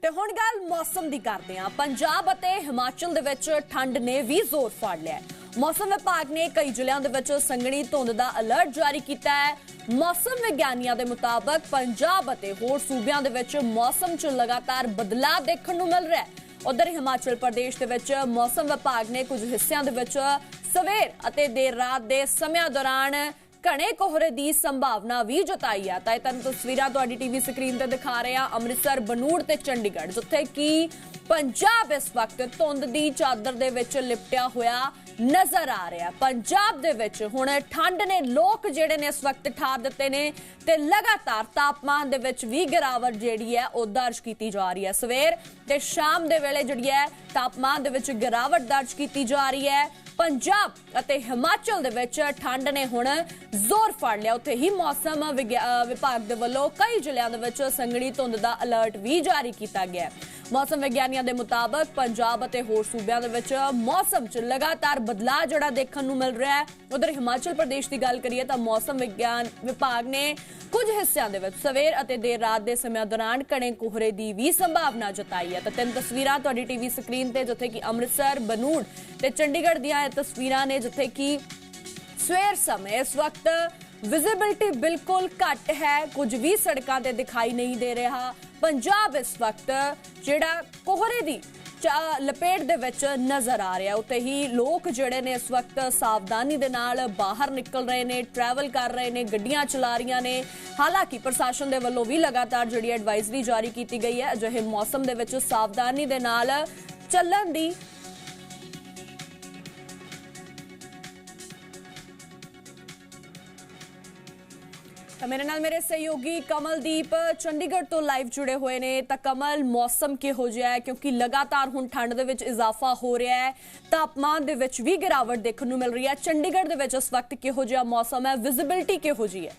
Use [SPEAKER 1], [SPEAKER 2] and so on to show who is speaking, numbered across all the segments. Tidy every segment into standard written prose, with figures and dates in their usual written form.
[SPEAKER 1] ਤੇ ਹੁਣ ਗੱਲ ਮੌਸਮ ਦੀ ਕਰਦੇ ਹਾਂ। ਪੰਜਾਬ ਅਤੇ ਹਿਮਾਚਲ ਦੇ ਵਿੱਚ ਠੰਡ ਨੇ ਵੀ ਜ਼ੋਰ ਫੜ ਲਿਆ ਹੈ। ਮੌਸਮ ਵਿਭਾਗ ਨੇ ਕਈ ਜ਼ਿਲ੍ਹਿਆਂ ਦੇ ਵਿੱਚ ਸੰਘਣੀ ਧੁੰਦ ਦਾ ਅਲਰਟ ਜਾਰੀ ਕੀਤਾ ਹੈ। ਮੌਸਮ ਵਿਗਿਆਨੀਆਂ ਦੇ ਮੁਤਾਬਕ ਪੰਜਾਬ ਅਤੇ ਹੋਰ ਸੂਬਿਆਂ ਦੇ ਵਿੱਚ ਮੌਸਮ 'ਚ ਲਗਾਤਾਰ ਬਦਲਾਅ ਦੇਖਣ ਨੂੰ ਮਿਲ ਰਿਹਾ ਹੈ। ਉਧਰ ਹਿਮਾਚਲ ਪ੍ਰਦੇਸ਼ ਦੇ ਵਿੱਚ ਮੌਸਮ ਵਿਭਾਗ ਨੇ ਕੁਝ ਹਿੱਸਿਆਂ ਦੇ ਵਿੱਚ ਸਵੇਰ ਅਤੇ ਦੇਰ ਰਾਤ ਦੇ ਸਮਿਆਂ ਦੌਰਾਨ ਘਣੇ ਕੋਹਰੇ ਦੀ ਸੰਭਾਵਨਾ ਵੀ ਜਤਾਈ ਹੈ। ਤਾਂ ਇਹ ਤੁਹਾਨੂੰ ਤਸਵੀਰਾਂ ਤੁਹਾਡੀ ਟੀਵੀ ਸਕਰੀਨ ਤੇ ਦਿਖਾ ਰਹੇ ਹਾਂ ਅੰਮ੍ਰਿਤਸਰ, ਬਨੂੜ ਤੇ ਚੰਡੀਗੜ੍ਹ, ਜਿੱਥੇ ਕਿ ਪੰਜਾਬ ਇਸ ਵਕਤ ਧੁੰਦ ਦੀ ਚਾਦਰ ਦੇ ਵਿੱਚ ਲਿਪਟਿਆ ਹੋਇਆ ਨਜ਼ਰ ਆ ਰਿਹਾ। ਪੰਜਾਬ ਦੇ ਵਿੱਚ ਹੁਣ ਠੰਡ ਨੇ ਲੋਕ ਜਿਹੜੇ ਨੇ ਇਸ ਵਕਤ ਠਾਰ ਦਿੱਤੇ ਨੇ ਤੇ ਲਗਾਤਾਰ ਤਾਪਮਾਨ ਦੇ ਵਿੱਚ ਵੀ ਗਿਰਾਵਟ ਜਿਹੜੀ ਹੈ ਉਹ ਦਰਜ ਕੀਤੀ ਜਾ ਰਹੀ ਹੈ। ਸਵੇਰ ਤੇ ਸ਼ਾਮ ਦੇ ਵੇਲੇ ਜਿਹੜੀ ਹੈ ਤਾਪਮਾਨ ਦੇ ਵਿੱਚ ਗਿਰਾਵਟ ਦਰਜ ਕੀਤੀ ਜਾ ਰਹੀ ਹੈ। ਪੰਜਾਬ ਅਤੇ ਹਿਮਾਚਲ ਦੇ ਵਿੱਚ ਠੰਡ ਨੇ ਹੁਣ ਜ਼ੋਰ ਫੜ ਲਿਆ। ਉੱਥੇ ਹੀ ਮੌਸਮ ਵਿਭਾਗ ਦੇ ਵੱਲੋਂ ਕਈ ਜ਼ਿਲ੍ਹਿਆਂ ਦੇ ਵਿੱਚ ਸੰਘਣੀ ਧੁੰਦ ਦਾ ਅਲਰਟ ਵੀ ਜਾਰੀ ਕੀਤਾ ਗਿਆ ਹੈ। ਮੌਸਮ ਵਿਗਿਆਨੀਆਂ ਦੇ ਮੁਤਾਬਕ ਪੰਜਾਬ ਅਤੇ ਹੋਰ ਸੂਬਿਆਂ ਦੇ ਵਿੱਚ ਮੌਸਮ 'ਚ ਲਗਾਤਾਰ ਬਦਲਾਅ ਜਿਹੜਾ ਦੇਖਣ ਨੂੰ ਮਿਲ ਰਿਹਾ ਹੈ। ਉਧਰ ਹਿਮਾਚਲ ਪ੍ਰਦੇਸ਼ ਦੀ ਗੱਲ ਕਰੀਏ ਤਾਂ ਮੌਸਮ ਵਿਗਿਆਨ ਵਿਭਾਗ ਨੇ ਕੁਝ ਹਿੱਸਿਆਂ ਦੇ ਵਿੱਚ ਸਵੇਰ ਅਤੇ ਦੇਰ ਰਾਤ ਦੇ ਸਮਿਆਂ ਦੌਰਾਨ ਘਣੇ ਕੋਹਰੇ ਦੀ ਵੀ ਸੰਭਾਵਨਾ ਜਤਾਈ ਹੈ। ਤਾਂ ਤਿੰਨ ਤਸਵੀਰਾਂ ਤੁਹਾਡੀ ਟੀਵੀ ਸਕਰੀਨ ਤੇ, ਜਿੱਥੇ ਕਿ ਅੰਮ੍ਰਿਤਸਰ, ਬਨੂੜ ਤੇ ਚੰਡੀਗੜ੍ਹ ਦੀਆਂ ਇਹ ਤਸਵੀਰਾਂ ਨੇ, ਜਿੱਥੇ ਕਿ ਸਵੇਰ ਸਮੇਂ ਇਸ ਵਕਤ ਵਿਜ਼ਿਬਿਲਿਟੀ ਬਿਲਕੁਲ ਘੱਟ ਹੈ, ਕੁਝ ਵੀ ਸੜਕਾਂ ਤੇ ਦਿਖਾਈ ਨਹੀਂ ਦੇ ਰਿਹਾ। ਪੰਜਾਬ ਇਸ ਵਕਤ ਜਿਹੜਾ ਕੋਹਰੇ ਦੀ ਲਪੇਟ ਦੇ ਵਿੱਚ ਨਜ਼ਰ ਆ ਰਿਹਾ। ਉੱਤੇ ਹੀ ਲੋਕ ਜਿਹੜੇ ਨੇ ਇਸ ਵਕਤ ਸਾਵਧਾਨੀ ਦੇ ਨਾਲ ਬਾਹਰ ਨਿਕਲ ਰਹੇ ਨੇ, ਟਰੈਵਲ ਕਰ ਰਹੇ ਨੇ, ਗੱਡੀਆਂ ਚਲਾ ਰਹੀਆਂ ਨੇ। ਹਾਲਾਂਕਿ ਪ੍ਰਸ਼ਾਸਨ ਦੇ ਵੱਲੋਂ ਵੀ ਲਗਾਤਾਰ ਜਿਹੜੀ ਐਡਵਾਈਜ਼ਰੀ ਜਾਰੀ ਕੀਤੀ ਗਈ ਹੈ ਅਜਿਹੇ ਮੌਸਮ ਦੇ ਵਿੱਚ ਸਾਵਧਾਨੀ ਦੇ ਨਾਲ ਚੱਲਣ ਦੀ। मेरे नाल मेरे सहयोगी कमलदीप चंडीगढ़ तो लाइव जुड़े हुए ने। तो कमल, मौसम किहो जिहा है, क्योंकि लगातार हुण ठंड दे विच इजाफा हो रहा है, तापमान दे विच भी गिरावट देखने को मिल रही है। चंडीगढ़ दे विच इस वक्त किहो जिहा मौसम है, विजिबिलिटी किहो जी है?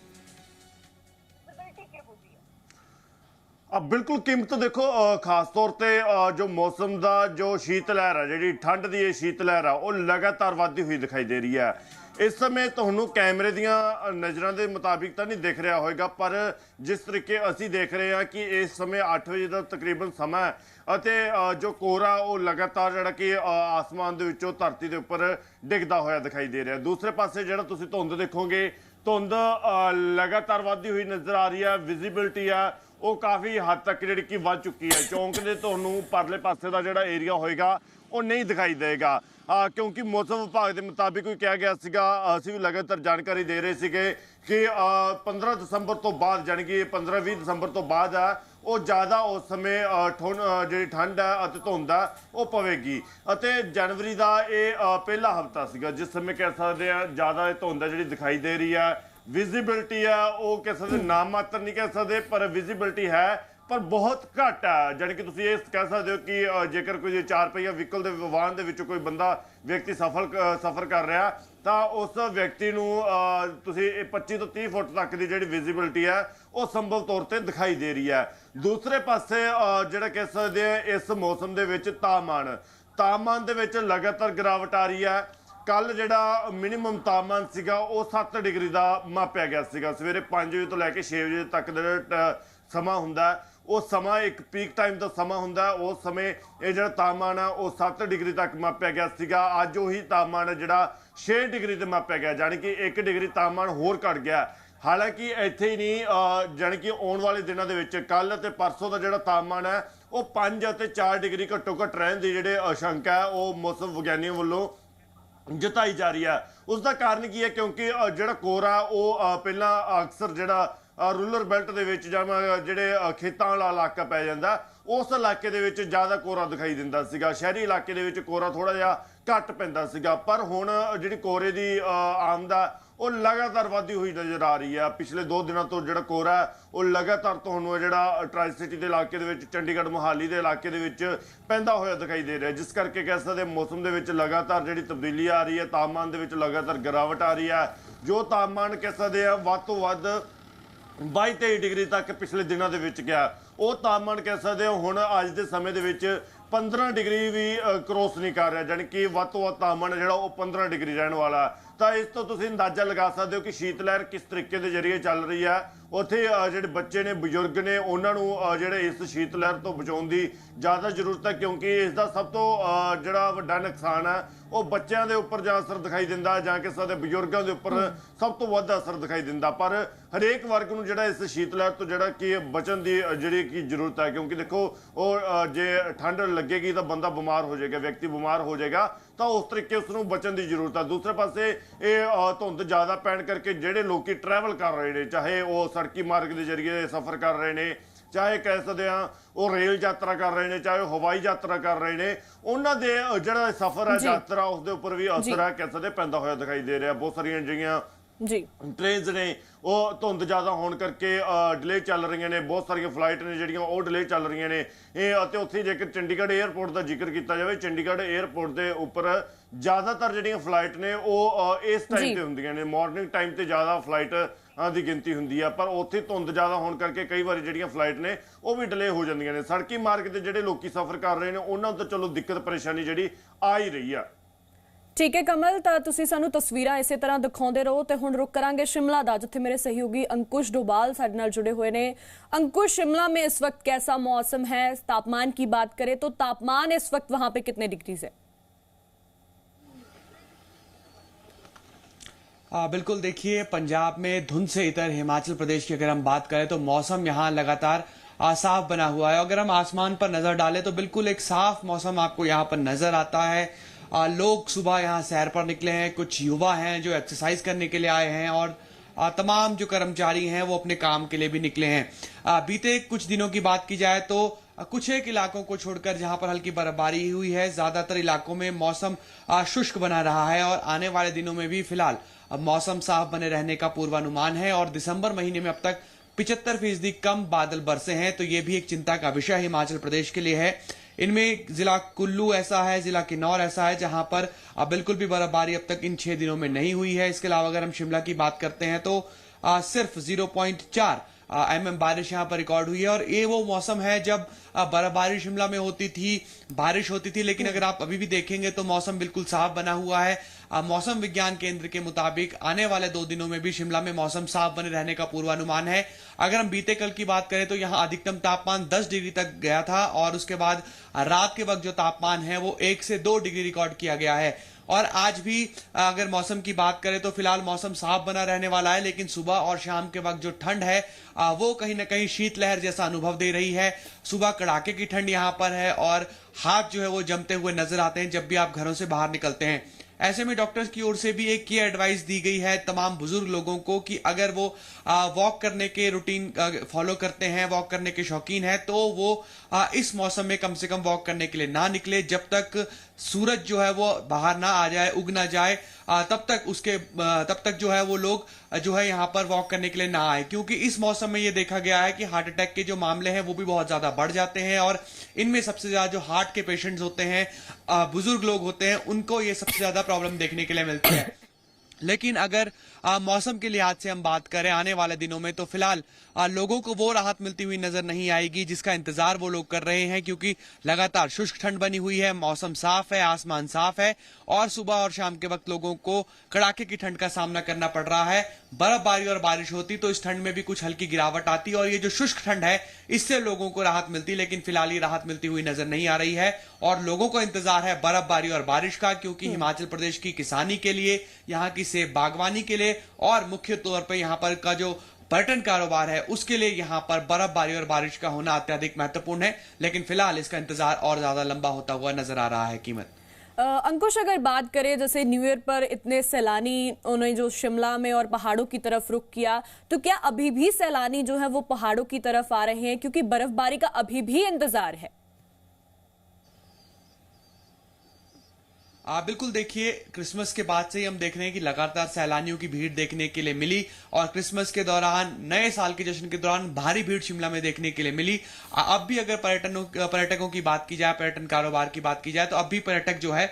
[SPEAKER 2] बिल्कुल कीमत देखो, खास तौर पर जो मौसम का जो शीत लहर है, जी ठंड की शीत लहर है, वो लगातार बढ़ती हुई दिखाई दे रही है। इस समय तुहानू कैमरे दियां नज़रों के मुताबिक तो नहीं दिख रहा होगा, पर जिस तरीके असी देख रहे हैं कि इस समय 8 बजे का तकरीबन समय है, जो कोहरा वो लगातार जिहड़ा कि आसमान दे विचों धरती के उपर डिगदा होया दिखाई दे रहा है। दूसरे पासे जिहड़ा तुसीं धुंद देखोगे, धुंद लगातार बढ़ती हुई नज़र आ रही है। विजिबिलिटी है वो काफ़ी हद तक जिहड़ी कि वध चुकी है। चौंक दे तुहानू परले पासे का जिहड़ा एरिया होएगा वो नहीं दिखाई देगा, क्योंकि मौसम विभाग के मुताबिक भी कहा गया सीगा, असीं भी लगातार जानकारी दे रहे सीगे कि 15 दसंबर तो बाद, यानी कि 15-20 दसंबर तो बाद है वो ज़्यादा उस समय जी ठंड है धुंद है वो पवेगी। जनवरी का ये पहला हफ्ता सीगा जिस समय कह सकते हैं ज़्यादा धुंद है जी दिखाई दे रही है। विजिबिलिटी है वो कह सकते नाम मात्र नहीं कह सकते, पर विजिबिलिटी है पर बहुत घट है। जानी कि तुसीं ये कह सकते हो कि जेकर कोई 4 पहिया व्हीकल के वाहन के विचों कोई बंदा व्यक्ति सफर कर रहा तो उस व्यक्ति नूं तुसीं 25 तो 30 फुट तक की जिहड़ी विजिबिलिटी है वो संभव तौर पर दिखाई दे रही है। दूसरे पासे जिहड़ा कह सकते हैं इस मौसम के विच तापमान दे विच लगातार गिरावट आ रही है। कल जिहड़ा मिनीमम तापमान सीगा वो 7 डिग्री का मापिया गया सीगा। सवेरे 5 बजे तो लैके 6 बजे तक जिहड़ा समा हुंदा है, वो समा एक पीक टाइम का समा हुंदा है। उस समय ये जिहड़ा तापमान है वो 7 डिग्री तक मापिया गया सीगा। अज वही तापमान है जिहड़ा 6 डिग्री ते मापिया गया, जानी कि 1 डिग्री तापमान होर घट गया। हालांकि इत्थे ही नहीं, जानी कि आने वाले दिनों के विच कल ते परसों का जिहड़ा तापमान है वो 5 ते 4 डिग्री घट्टो घट रहने की जिहड़ी आशंका है वो मौसम विग्यानियों वालों जताई जा रही है। उसका कारण की है क्योंकि जिहड़ा कोहरा वो पहला अक्सर जिहड़ा रूरल बेल्ट दे विच जां जिहड़े खेतां वाला इलाका पै जांदा उस इलाके दे विच ज़्यादा कोहरा दिखाई दिंदा सीगा। शहरी इलाके दे विच कोहरा थोड़ा जिहा घट पैंदा सीगा, पर हुण जिहड़ी कोहरे दी आमद है वो लगातार वधदी हुई नज़र आ रही है। पिछले 2 दिनों तो जिहड़ा कोहरा है वो लगातार तुहानूं जिहड़ा ट्राई सिटी के इलाके दे विच, चंडीगढ़ मोहाली के इलाके दे विच पैंदा होया दिखाई दे रहा है, जिस करके कह सकते मौसम दे विच लगातार जिहड़ी तब्दीली आ रही है, तापमान दे विच लगातार गिरावट आ रही है। जो तापमान कह सकते हैं वध तो वध 22-23 डिग्री तक पिछले दिनों के गया, वो तापमान कह सकते हो हुण अज के समय दे विच 15 ਡਿਗਰੀ ਵੀ ਕ੍ਰੋਸ ਨਹੀਂ ਕਰ ਰਿਹਾ, ਜਾਣੀ ਕਿ ਵੱਧ ਤੋਂ ਵੱਧ ਤਾਪਮਾਨ ਜਿਹੜਾ ਉਹ 15 ਡਿਗਰੀ ਰਹਿਣ ਵਾਲਾ। ਤਾਂ ਇਸ ਤੋਂ ਤੁਸੀਂ ਅੰਦਾਜ਼ਾ ਲਗਾ ਸਕਦੇ ਹੋ ਕਿ ਸ਼ੀਤ ਲਹਿਰ ਕਿਸ ਤਰੀਕੇ ਦੇ ਜ਼ਰੀਏ ਚੱਲ ਰਹੀ ਹੈ। ਉੱਥੇ ਜਿਹੜੇ ਬੱਚੇ ਨੇ, ਬਜ਼ੁਰਗ ਨੇ, ਉਹਨਾਂ ਨੂੰ ਜਿਹੜੇ ਇਸ ਸ਼ੀਤ ਲਹਿਰ ਤੋਂ ਬਚਾਉਣ ਦੀ ਜ਼ਿਆਦਾ ਜ਼ਰੂਰਤ ਹੈ, ਕਿਉਂਕਿ ਇਸ ਦਾ ਸਭ ਤੋਂ ਜਿਹੜਾ ਵੱਡਾ ਨੁਕਸਾਨ ਹੈ ਉਹ ਬੱਚਿਆਂ ਦੇ ਉੱਪਰ ਜਾਂ ਅਸਰ ਦਿਖਾਈ ਦਿੰਦਾ ਜਾਂ ਕਿਸੇ ਦੇ ਬਜ਼ੁਰਗਾਂ ਦੇ ਉੱਪਰ ਸਭ ਤੋਂ ਵੱਧ ਅਸਰ ਦਿਖਾਈ ਦਿੰਦਾ। ਪਰ ਹਰੇਕ ਵਰਗ ਨੂੰ ਜਿਹੜਾ ਇਸ ਸ਼ੀਤ ਲਹਿਰ ਤੋਂ ਜਿਹੜਾ ਕਿ ਬਚਣ ਦੀ ਜਿਹੜੀ ਕਿ ਜ਼ਰੂਰਤ ਹੈ, ਕਿਉਂਕਿ ਦੇਖੋ ਉਹ ਜੇ ਠੰਡ ਲੱਗੇਗੀ ਤਾਂ ਬੰਦਾ ਬਿਮਾਰ ਹੋ ਜਾਏਗਾ, ਵਿਅਕਤੀ ਬਿਮਾਰ ਹੋ ਜਾਏਗਾ, ਤਾਂ ਉਸ ਤਰੀਕੇ ਉਸ ਨੂੰ ਬਚਣ ਦੀ ਜ਼ਰੂਰਤ ਹੈ। ਦੂਸਰੇ ਪਾਸੇ ਇਹ ਧੁੰਦ ਜ਼ਿਆਦਾ ਪੈਣ ਕਰਕੇ ਜਿਹੜੇ ਲੋਕੀ ਟਰੈਵਲ ਕਰ ਰਹੇ ਨੇ, ਚਾਹੇ ਉਹ ਸੜਕੀ ਮਾਰਗ ਦੇ ਜ਼ਰੀਏ ਸਫ਼ਰ ਕਰ ਰਹੇ ਨੇ, ਚਾਹੇ ਕਹਿ ਸਕਦੇ ਹਾਂ ਉਹ ਰੇਲ ਯਾਤਰਾ ਕਰ ਰਹੇ ਨੇ, ਚਾਹੇ ਉਹ ਹਵਾਈ ਯਾਤਰਾ ਕਰ ਰਹੇ ਨੇ, ਉਹਨਾਂ ਦੇ ਜਿਹੜਾ ਸਫ਼ਰ ਹੈ, ਯਾਤਰਾ, ਉਸ ਦੇ ਉੱਪਰ ਵੀ ਅਸਰ ਹੈ ਕਹਿ ਸਕਦੇ ਪੈਂਦਾ ਹੋਇਆ ਦਿਖਾਈ ਦੇ ਰਿਹਾ। ਬਹੁਤ ਸਾਰੀਆਂ ਜਿਹੜੀਆਂ ਟ੍ਰੇਨਸ ਨੇ ਉਹ ਧੁੰਦ ਜ਼ਿਆਦਾ ਹੋਣ ਕਰਕੇ ਡਿਲੇ ਚੱਲ ਰਹੀਆਂ ਨੇ, ਬਹੁਤ ਸਾਰੀਆਂ ਫਲਾਈਟ ਨੇ ਜਿਹੜੀਆਂ ਉਹ ਡਿਲੇ ਚੱਲ ਰਹੀਆਂ ਨੇ। ਅਤੇ ਉੱਥੇ ਜੇਕਰ ਚੰਡੀਗੜ੍ਹ 에ਅਰਪੋਰਟ ਦਾ ਜ਼ਿਕਰ ਕੀਤਾ ਜਾਵੇ, ਚੰਡੀਗੜ੍ਹ 에ਅਰਪੋਰਟ ਦੇ ਉੱਪਰ ਜ਼ਿਆਦਾਤਰ ਜਿਹੜੀਆਂ ਫਲਾਈਟ ਨੇ ਉਹ ਇਸ ਟਾਈਮ ਤੇ ਹੁੰਦੀਆਂ ਨੇ, ਮਾਰਨਿੰਗ ਟਾਈਮ ਤੇ ਜ਼ਿਆਦਾ ਫਲਾਈਟ ਦੀ ਗਿਣਤੀ ਹੁੰਦੀ ਆ। ਪਰ ਉੱਥੇ ਧੁੰਦ ਜ਼ਿਆਦਾ ਹੋਣ ਕਰਕੇ ਕਈ ਵਾਰੀ ਜਿਹੜੀਆਂ ਫਲਾਈਟ ਨੇ ਉਹ ਵੀ ਡਿਲੇ ਹੋ ਜਾਂਦੀਆਂ ਨੇ। ਸੜਕੀ ਮਾਰਗ ਤੇ ਜਿਹੜੇ ਲੋਕੀ ਸਫ਼ਰ ਕਰ ਰਹੇ ਨੇ ਉਹਨਾਂ ਤੋਂ ਚਲੋ ਦਿੱਕਤ ਪਰੇਸ਼ਾਨੀ ਜਿਹੜੀ ਆ ਹੀ ਰਹੀ ਆ।
[SPEAKER 1] ठीक है कमल, तो तुसी सानू तस्वीरां इसे तरह दिखाते रहो। तो हुण रुक करांगे शिमला दा, जिथे मेरे सहयोगी अंकुश डोभाल साडे नाल जुड़े हुए ने। अंकुश, शिमला में इस वक्त कैसा मौसम है? तापमान की बात करें तो तापमान इस वक्त वहां पे कितने डिग्रीज है?
[SPEAKER 3] बिल्कुल, देखिए पंजाब में धुंध से इतर हिमाचल प्रदेश की अगर हम बात करें तो मौसम यहाँ लगातार साफ बना हुआ है। अगर हम आसमान पर नजर डालें तो बिल्कुल एक साफ मौसम आपको यहाँ पर नजर आता है। लोग सुबह यहाँ सैर पर निकले हैं, कुछ युवा हैं जो एक्सरसाइज करने के लिए आए हैं और तमाम जो कर्मचारी हैं वो अपने काम के लिए भी निकले हैं। बीते कुछ दिनों की बात की जाए तो कुछ एक इलाकों को छोड़कर जहां पर हल्की बर्फबारी हुई है, ज्यादातर इलाकों में मौसम शुष्क बना रहा है और आने वाले दिनों में भी फिलहाल मौसम साफ बने रहने का पूर्वानुमान है। और दिसंबर महीने में अब तक 75% कम बादल बरसे हैं, तो ये भी एक चिंता का विषय हिमाचल प्रदेश के लिए है। इनमें जिला कुल्लू ऐसा है, जिला किन्नौर ऐसा है जहां पर बिल्कुल भी बर्फबारी अब तक इन 6 दिनों में नहीं हुई है। इसके अलावा अगर हम शिमला की बात करते हैं तो सिर्फ 0.4 mm बारिश यहाँ पर रिकॉर्ड हुई है। और ये वो मौसम है जब बर्फबारी शिमला में होती थी, बारिश होती थी, लेकिन अगर आप अभी भी देखेंगे तो मौसम बिल्कुल साफ बना हुआ है। मौसम विज्ञान केंद्र के मुताबिक आने वाले 2 दिनों में भी शिमला में मौसम साफ बने रहने का पूर्वानुमान है। अगर हम बीते कल की बात करें तो यहाँ अधिकतम तापमान 10 डिग्री तक गया था और उसके बाद रात के वक्त जो तापमान है वो 1 से 2 डिग्री रिकॉर्ड किया गया है। और आज भी अगर मौसम की बात करें तो फिलहाल मौसम साफ बना रहने वाला है, लेकिन सुबह और शाम के वक्त जो ठंड है वो कहीं ना कहीं शीतलहर जैसा अनुभव दे रही है। सुबह कड़ाके की ठंड यहाँ पर है और हाथ जो है वो जमते हुए नजर आते हैं जब भी आप घरों से बाहर निकलते हैं। ऐसे में डॉक्टर्स की ओर से भी एक ये एडवाइस दी गई है तमाम बुजुर्ग लोगों को कि अगर वो वॉक करने के रूटीन फॉलो करते हैं, वॉक करने के शौकीन है, तो वो इस मौसम में कम से कम वॉक करने के लिए ना निकले। जब तक सूरज जो है वो बाहर ना आ जाए, उग ना जाए, तब तक जो है वो लोग जो है यहाँ पर वॉक करने के लिए ना आए, क्योंकि इस मौसम में ये देखा गया है कि हार्ट अटैक के जो मामले हैं वो भी बहुत ज्यादा बढ़ जाते हैं और इनमें सबसे ज्यादा जो हार्ट के पेशेंट्स होते हैं, बुजुर्ग लोग होते हैं, उनको ये सबसे ज्यादा प्रॉब्लम देखने के लिए मिलती है। लेकिन अगर मौसम के लिहाज से हम बात करें आने वाले दिनों में तो फिलहाल लोगों को वो राहत मिलती हुई नजर नहीं आएगी जिसका इंतजार वो लोग कर रहे हैं, क्योंकि लगातार शुष्क ठंड बनी हुई है, मौसम साफ है, आसमान साफ है और सुबह और शाम के वक्त लोगों को कड़ाके की ठंड का सामना करना पड़ रहा है। बर्फबारी और बारिश होती तो इस ठंड में भी कुछ हल्की गिरावट आती और ये जो शुष्क ठंड है इससे लोगों को राहत मिलती, लेकिन फिलहाल ये राहत मिलती हुई नजर नहीं आ रही है और लोगों को इंतजार है बर्फबारी और बारिश का, क्योंकि हिमाचल प्रदेश की किसानी के लिए, यहाँ की सेब बागवानी के लिए और मुख्य तौर पर यहाँ पर का जो पर्यटन कारोबार है उसके लिए यहाँ पर बर्फबारी और बारिश का होना अत्यधिक महत्वपूर्ण है। लेकिन फिलहाल इसका इंतजार और ज्यादा लंबा होता हुआ नजर आ रहा है। कीमत
[SPEAKER 1] अंकुश, अगर बात करें जैसे न्यू ईयर पर इतने सैलानी उन्होंने जो शिमला में और पहाड़ों की तरफ रुख किया, तो क्या अभी भी सैलानी जो है वो पहाड़ों की तरफ आ रहे हैं क्योंकि बर्फबारी का अभी भी इंतजार है?
[SPEAKER 3] बिल्कुल, देखिए क्रिसमस के बाद से ही हम देख रहे हैं कि लगातार सैलानियों की भीड़ देखने के लिए मिली और क्रिसमस के दौरान, नए साल के जश्न के दौरान भारी भीड़ शिमला में देखने के लिए मिली। अब भी अगर पर्यटकों की बात की जाए, पर्यटन कारोबार की बात की जाए, तो अब भी पर्यटक जो है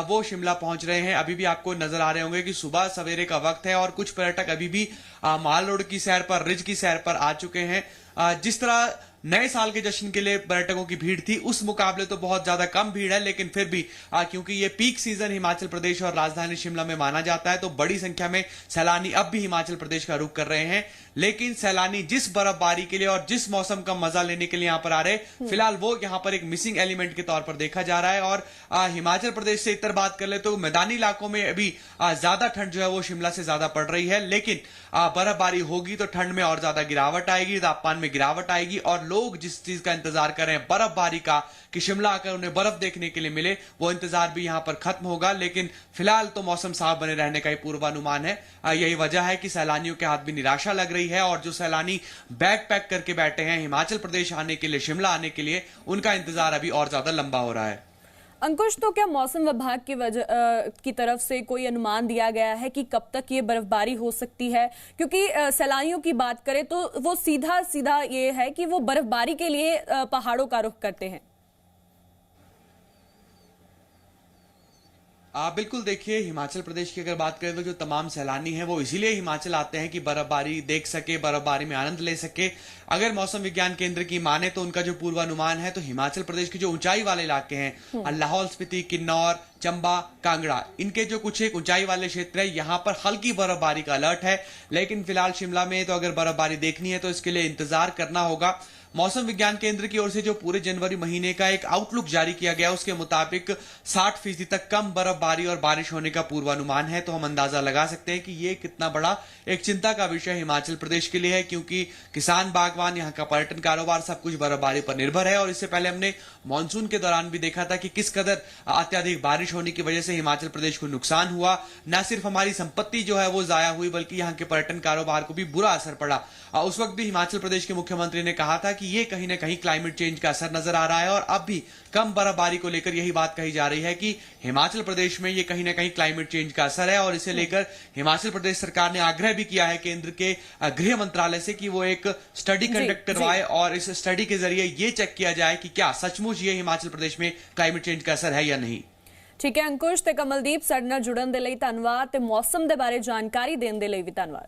[SPEAKER 3] वो शिमला पहुंच रहे हैं। अभी भी आपको नजर आ रहे होंगे कि सुबह सवेरे का वक्त है और कुछ पर्यटक अभी भी माल रोड की सैर पर, रिज की सैर पर आ चुके हैं। जिस तरह नए साल के जश्न के लिए पर्यटकों की भीड़ थी, उस मुकाबले तो बहुत ज्यादा कम भीड़ है, लेकिन फिर भी क्योंकि ये पीक सीजन हिमाचल प्रदेश और राजधानी शिमला में माना जाता है, तो बड़ी संख्या में सैलानी अब भी हिमाचल प्रदेश का रुख कर रहे हैं। लेकिन सैलानी जिस बर्फबारी के लिए और जिस मौसम का मजा लेने के लिए यहां पर आ रहे, फिलहाल वो यहां पर एक मिसिंग एलिमेंट के तौर पर देखा जा रहा है। और हिमाचल प्रदेश से इतर बात कर ले तो मैदानी इलाकों में अभी ज्यादा ठंड जो है वो शिमला से ज्यादा पड़ रही है, लेकिन बर्फबारी होगी तो ठंड में और ज्यादा गिरावट आएगी, तापमान में गिरावट आएगी, और लोग जिस चीज का इंतजार कर रहे हैं बर्फबारी का कि शिमला आकर उन्हें बर्फ देखने के लिए मिले, वो इंतजार भी यहां पर खत्म होगा। लेकिन फिलहाल तो मौसम साफ बने रहने का ही पूर्वानुमान है। यही वजह है कि सैलानियों के हाथ भी निराशा लग रही है, और जो सैलानी बैग पैक करके बैठे हैं हिमाचल प्रदेश आने के लिए, शिमला आने के लिए, उनका इंतजार अभी और ज्यादा लंबा हो रहा है।
[SPEAKER 1] अंकुश, तो क्या मौसम विभाग की तरफ से कोई अनुमान दिया गया है कि कब तक ये बर्फबारी हो सकती है? क्योंकि सैलानियों की बात करें तो वो सीधा सीधा ये है कि वो बर्फबारी के लिए पहाड़ों का रुख करते हैं।
[SPEAKER 3] बिल्कुल, देखिए हिमाचल प्रदेश की अगर बात करें तो जो तमाम सैलानी हैं वो इसीलिए हिमाचल आते हैं कि बर्फबारी देख सके, बर्फबारी में आनंद ले सके। अगर मौसम विज्ञान केंद्र की माने तो उनका जो पूर्वानुमान है, तो हिमाचल प्रदेश के जो ऊंचाई वाले इलाके हैं, लाहौल स्पीति, किन्नौर, चंबा, कांगड़ा, इनके जो कुछ एक ऊंचाई वाले क्षेत्र है, यहां पर हल्की बर्फबारी का अलर्ट है। लेकिन फिलहाल शिमला में तो अगर बर्फबारी देखनी है तो इसके लिए इंतजार करना होगा। मौसम विज्ञान केंद्र की ओर से जो पूरे जनवरी महीने का एक आउटलुक जारी किया गया, उसके मुताबिक 60% तक कम बर्फबारी और बारिश होने का पूर्वानुमान है। तो हम अंदाजा लगा सकते हैं कि ये कितना बड़ा एक चिंता का विषय हिमाचल प्रदेश के लिए है, क्योंकि किसान, बागवान, यहाँ का पर्यटन कारोबार सब कुछ बर्फबारी पर निर्भर है। और इससे पहले हमने मानसून के दौरान भी देखा था कि किस कदर अत्यधिक बारिश होने की वजह से हिमाचल प्रदेश को नुकसान हुआ। न सिर्फ हमारी संपत्ति जो है वो जाया हुई, बल्कि यहाँ के पर्यटन कारोबार को भी बुरा असर पड़ा। उस वक्त भी हिमाचल प्रदेश के मुख्यमंत्री ने कहा था कि ये कहीं ना कहीं क्लाइमेट चेंज का असर नजर आ रहा है, और अब भी कम बर्फबारी को लेकर यही बात कही जा रही है कि हिमाचल प्रदेश में ये कहीं ना कहीं क्लाइमेट चेंज का असर है। और इसे लेकर हिमाचल प्रदेश सरकार ने आग्रह भी किया है केंद्र के गृह मंत्रालय से कि वो एक स्टडी कंडक्ट करवाए और इस स्टडी के जरिए ये चेक किया जाए कि क्या सचमुच ये हिमाचल प्रदेश में क्लाइमेट चेंज का असर है या नहीं।
[SPEAKER 1] ठीक है अंकुश ते कमलदीप, साडे नाल जुड़न दे लई धन्नवाद ते मौसम दे बारे जानकारी देण दे लई भी धन्नवाद।